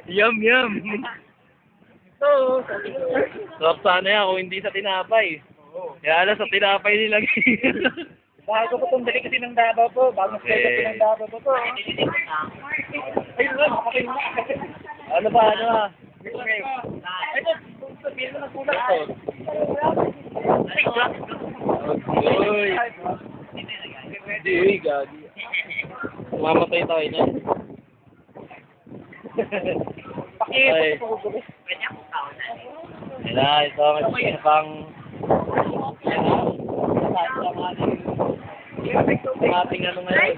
Yum, yum. So, Sarap sana yan kung hindi sa tinapay. Kaya alam sa tinapay nilagay. bago po itong dali kasi ng Davao po. Bagong specialty ng Davao po po. Ayun lang, okay na. Ano ba, ano ba? Ito, sabihin mo na kulang ito. Uy. Hindi, gagi. Mamatay tayo na. Okay. Kaya ito ang pang ating ano ngayon.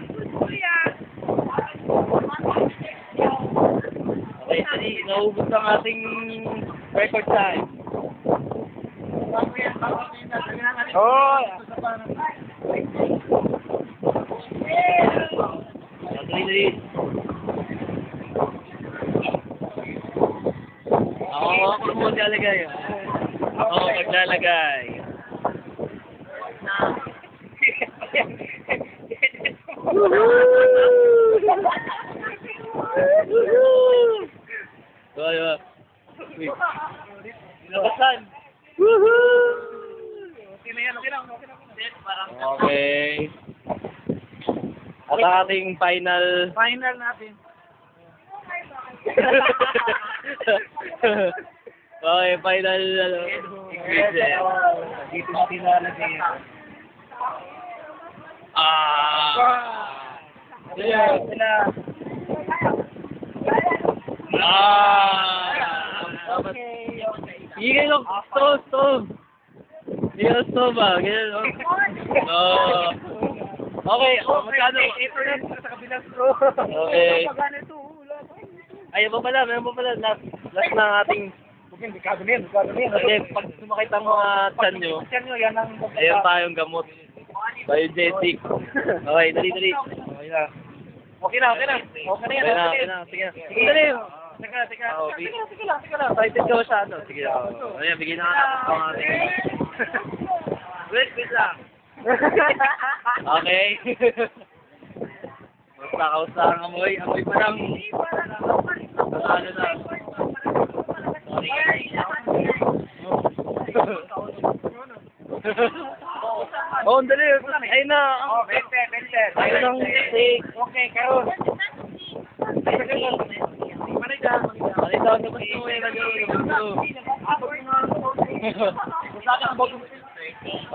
Okay, tadi, naubos ang ating record time. Oh! Dali. Ako mo maglalagay. Ako maglalagay. Woohoo! Labasan! Okay na yan, okay lang. Okay. At ang ating final... Final natin. Okay, final ingredient. Dito natin lalagay yan. Sila. Higay lang, stove. Higay lang stove ba? Ganyan, no? Oo. Okay, magkano? Ito na sa kabilang straw. Okay. Pagano ito, Ayun pa pala, meron pa pala. Last na ating... Hindi ka ganyan. Kasi pag sumakit ang mga chan nyo, Yan ang... ayun tayong gamot. Biogetic. Okay, dali. Okay na. Okay na yan. Okay na. Sige na. Dali. Teka. Oh, Sige lang. Excited ka masyado. Sige na. Ayan, bigyan na natin ang ating... Wait lang. Okay. Basta ang amoy. Amoy pa lang. Ano na. Oh, dali. Ayun na. Bente. Ayun ang steak. Okay, karon.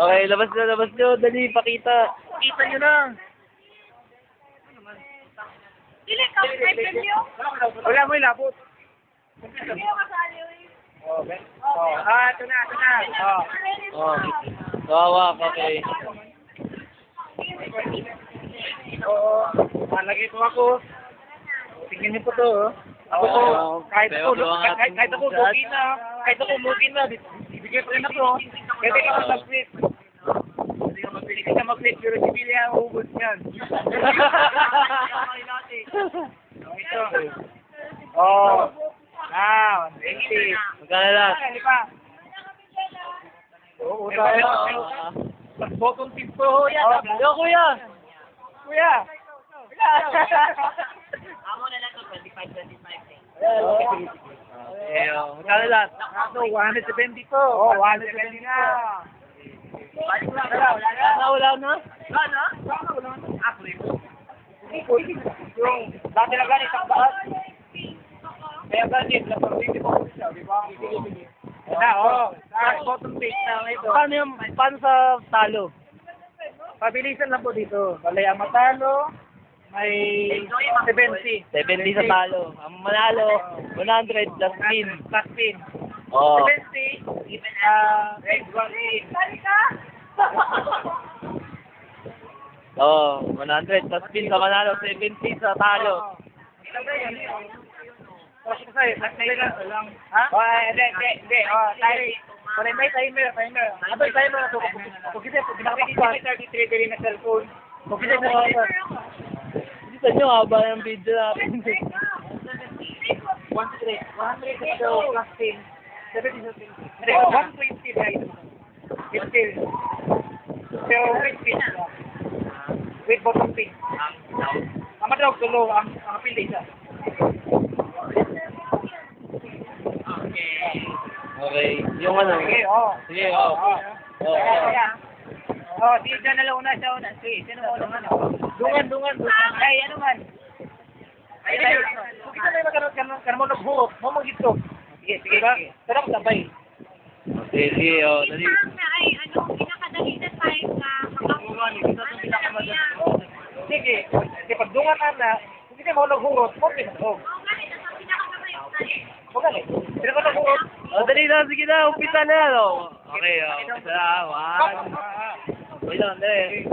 Okay, labas nyo. Dali, pakita. Kita nyo na. Dili ka, may premyo? Wala mo ilabot. Hindi ako kasali. Ito na. Oh. Kawak, okay. Malagay po ako. Tingnan niyo po to. Ako po, kahit ako lugi na, bibigay pa rin ako. Kaya di ka mag-flip. Hindi ka mag-flip, pero si Billy ang ubos niyan. Ito. Oh. Now, 80. Magkano lang? Hindi pa. Oo, tayo. Mas bottom tip po yan. Yo, kuya! Kuya. Amo na lang to, 25. Magkano lang? Ano, 170 po. Oh, 170 na. Wala na? Dati na ganit ang bahat. Kaya ganit, lapang-20 po siya, di ba? Bottom page na ito. Paano sa talo? Pabilisan lang po dito. Balay ang matalo, may 70. 70 sa talo. Ang manalo, 100 plus pin. Plus pin. Oh. 70, red 1 pin. Oh, 100 plus pin sa manalo, 70 sa talo. Ha? Hindi. May timer. Ano yung timer na ito? Kung kasi, pinakapagpapit 33 din na cellphone. Kung kasi, Hindi sa nyo, haba yung video natin. 100 plus pin. 70 sa pin. 120 guys. It's still. Pero with pin. With bottom pin. underdog, tulo. Ang pili isa. Okay. Yung ano. Sige, oo. Sige, oo. Oo. Oh, di dyan na lang una siya una. Sige, sino mo unang ano? Dungan. Ay, ano man? Ay, kung kita na magkaroon ka mo naghurot, mo mag-ito. Sige ba? Pero sabay. Sige, oh. Dali. Ay, ano, pinakadali na time na Sige, kasi pag dungan na, kung kita mo naghurot, mo pinatog. Huwag galit. Sino mo naghurot? Oh, dali na. Sige na. Umpisa na yan, oh. Okay, oh. Umpisa na. One. Wait lang, dali.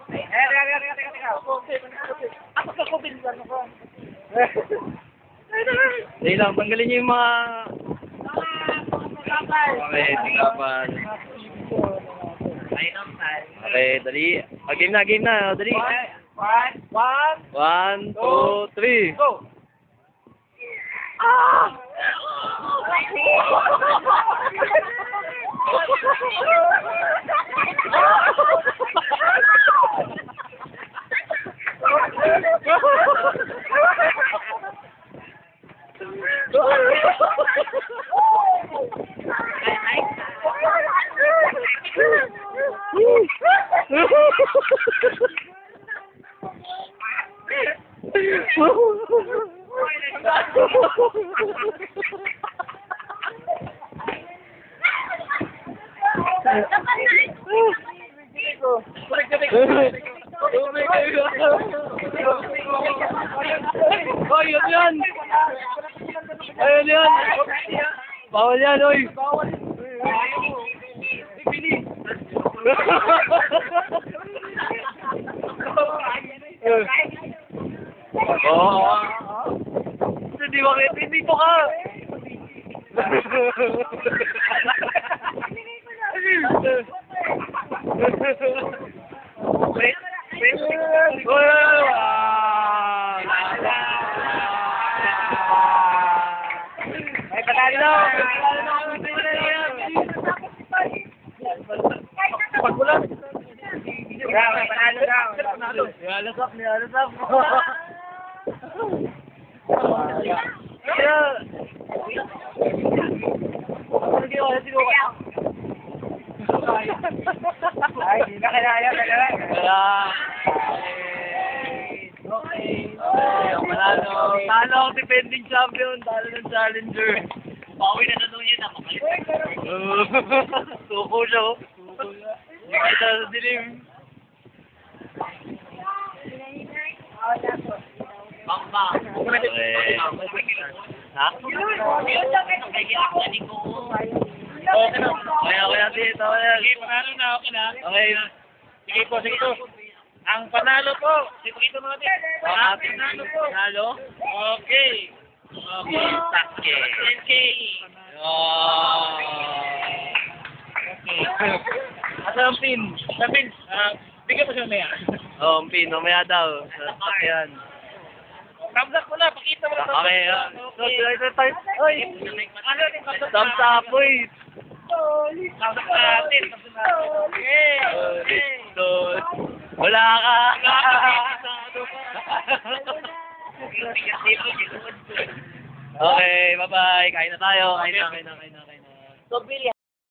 Teka. Ako sa COVID lang ako. Dali lang. Tanggalin niyo yung mga... Okay, tingkapan. Okay, dali. Game na. Dali. One, 1, 2, 3. go! Hoy, yun yan! Ayun yan! Bawal yan, oy! Oo. Hindi bakit? Dito ka! Ay, panalo! Pagbulan! Panalo daw! Nialasap. Ay, di na kailangan. Kaya, okay. Ang manalo. Talo ang defending champion. Talo ng challenger. Bawi na doon yan, napakalit. Suko siya, oh. Hindi kita sa dilim. Bang. Okay. Ha? Yun lang, kaya kinakunin ko. Okay natin. Sige, panalo na, okay na. Okay. Sige po. Ang panalo po, ipakita mo natin. Ang panalo po. Panalo? Okay. Take. 10K. Okay. Asa ang pin? Sa pin, bigyan mo siya maya. Oh, ang pin. Mamaya daw. Sa sakyan. Thumbs up mo na, pakita mo na. Okay. Okay. Oy. Ano din thumbs up? Thumbs up, boy. Thumbs up natin. Okay. Wala ka. Okay, bye-bye. Kain na tayo. Kain na. So, Billy,